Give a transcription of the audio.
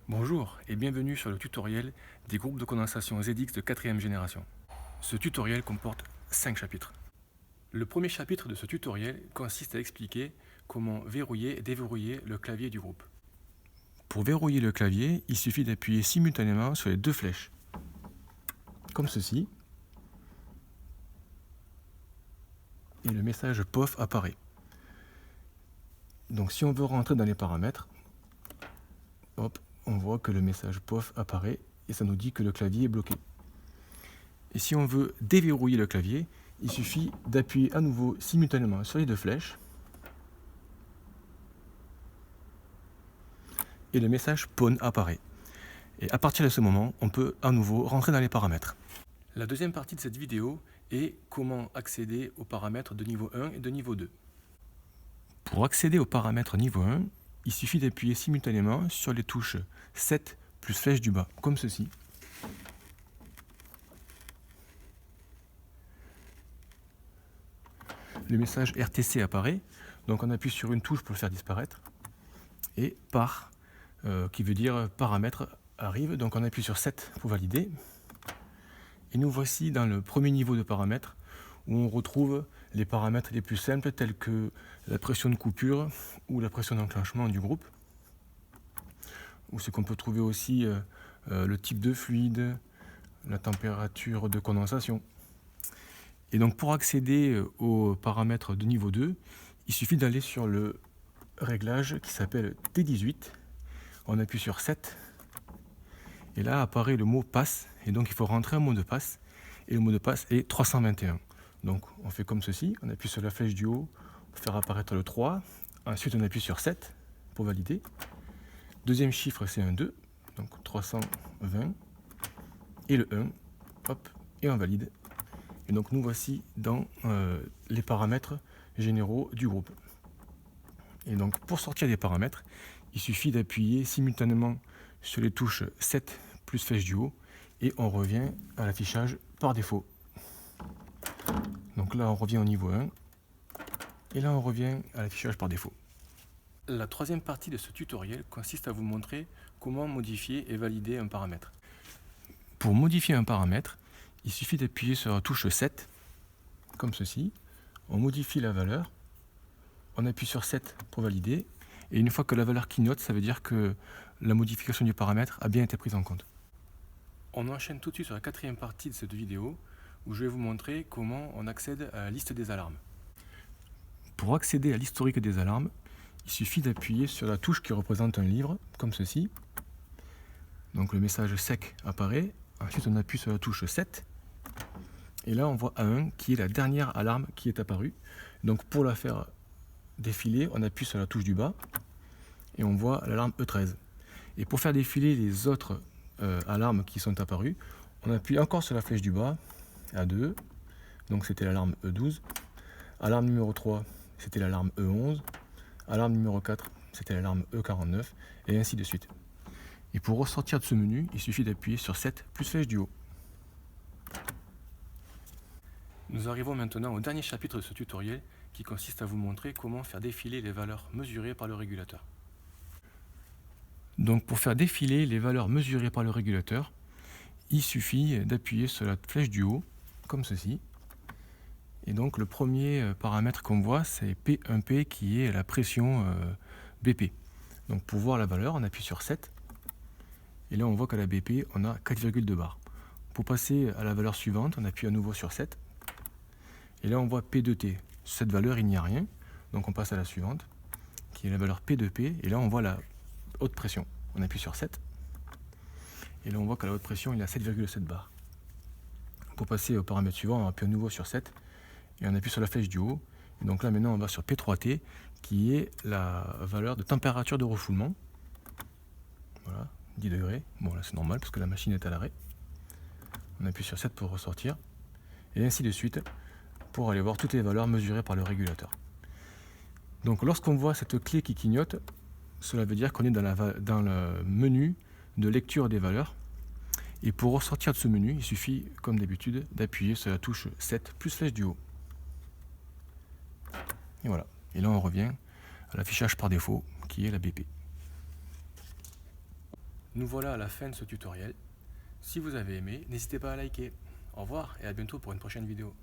Bonjour et bienvenue sur le tutoriel des groupes de condensation ZX de 4e génération. Ce tutoriel comporte 5 chapitres. Le premier chapitre de ce tutoriel consiste à expliquer comment verrouiller et déverrouiller le clavier du groupe. Pour verrouiller le clavier, il suffit d'appuyer simultanément sur les deux flèches, comme ceci, et le message POF apparaît. Donc si on veut rentrer dans les paramètres, hop, on voit que le message POF apparaît et ça nous dit que le clavier est bloqué. Et si on veut déverrouiller le clavier, il suffit d'appuyer à nouveau simultanément sur les deux flèches et le message PON apparaît. Et à partir de ce moment, on peut à nouveau rentrer dans les paramètres. La deuxième partie de cette vidéo est comment accéder aux paramètres de niveau 1 et de niveau 2. Pour accéder aux paramètres niveau 1, il suffit d'appuyer simultanément sur les touches 7 plus flèche du bas, comme ceci. Le message RTC apparaît, donc on appuie sur une touche pour le faire disparaître, et par, qui veut dire paramètres, arrive, donc on appuie sur 7 pour valider. Et nous voici dans le premier niveau de paramètres, où on retrouve les paramètres les plus simples, tels que la pression de coupure ou la pression d'enclenchement du groupe, ou ce qu'on peut trouver aussi le type de fluide, la température de condensation. Et donc pour accéder aux paramètres de niveau 2, il suffit d'aller sur le réglage qui s'appelle T18. On appuie sur 7. Et là apparaît le mot passe. Et donc il faut rentrer un mot de passe. Et le mot de passe est 321. Donc on fait comme ceci. On appuie sur la flèche du haut pour faire apparaître le 3. Ensuite on appuie sur 7 pour valider. Deuxième chiffre c'est un 2. Donc 320. Et le 1. Hop. Et on valide. Et donc nous voici dans les paramètres généraux du groupe. Et donc pour sortir des paramètres, il suffit d'appuyer simultanément sur les touches 7 plus flèche du haut et on revient à l'affichage par défaut. Donc là on revient au niveau 1 et là on revient à l'affichage par défaut. La troisième partie de ce tutoriel consiste à vous montrer comment modifier et valider un paramètre. Pour modifier un paramètre, il suffit d'appuyer sur la touche 7, comme ceci. On modifie la valeur, on appuie sur 7 pour valider, et une fois que la valeur clignote, ça veut dire que la modification du paramètre a bien été prise en compte. On enchaîne tout de suite sur la quatrième partie de cette vidéo, où je vais vous montrer comment on accède à la liste des alarmes. Pour accéder à l'historique des alarmes, il suffit d'appuyer sur la touche qui représente un livre, comme ceci. Donc le message sec apparaît, ensuite on appuie sur la touche 7, et là on voit A1 qui est la dernière alarme qui est apparue. Donc pour la faire défiler, on appuie sur la touche du bas et on voit l'alarme E13. Et pour faire défiler les autres alarmes qui sont apparues, on appuie encore sur la flèche du bas, A2, donc c'était l'alarme E12. Alarme numéro 3, c'était l'alarme E11. Alarme numéro 4, c'était l'alarme E49, et ainsi de suite. Et pour ressortir de ce menu, il suffit d'appuyer sur 7 plus flèche du haut. Nous arrivons maintenant au dernier chapitre de ce tutoriel qui consiste à vous montrer comment faire défiler les valeurs mesurées par le régulateur. Donc pour faire défiler les valeurs mesurées par le régulateur, il suffit d'appuyer sur la flèche du haut, comme ceci. Et donc le premier paramètre qu'on voit, c'est P1P qui est la pression BP. Donc pour voir la valeur, on appuie sur 7. Et là on voit qu'à la BP, on a 4,2 bars. Pour passer à la valeur suivante, on appuie à nouveau sur 7. Et là on voit P2T. Cette valeur, il n'y a rien. Donc on passe à la suivante, qui est la valeur P2P. Et là on voit la haute pression. On appuie sur 7. Et là on voit qu'à la haute pression, il y a 7,7 bars. Pour passer au paramètre suivant, on appuie à nouveau sur 7. Et on appuie sur la flèche du haut. Et donc là maintenant on va sur P3T, qui est la valeur de température de refoulement. Voilà, 10 degrés. Bon là c'est normal parce que la machine est à l'arrêt. On appuie sur 7 pour ressortir. Et ainsi de suite pour aller voir toutes les valeurs mesurées par le régulateur. Donc lorsqu'on voit cette clé qui clignote, cela veut dire qu'on est dans le menu de lecture des valeurs. Et pour ressortir de ce menu, il suffit, comme d'habitude, d'appuyer sur la touche 7 plus flèche du haut. Et voilà. Et là on revient à l'affichage par défaut qui est la BP. Nous voilà à la fin de ce tutoriel. Si vous avez aimé, n'hésitez pas à liker. Au revoir et à bientôt pour une prochaine vidéo.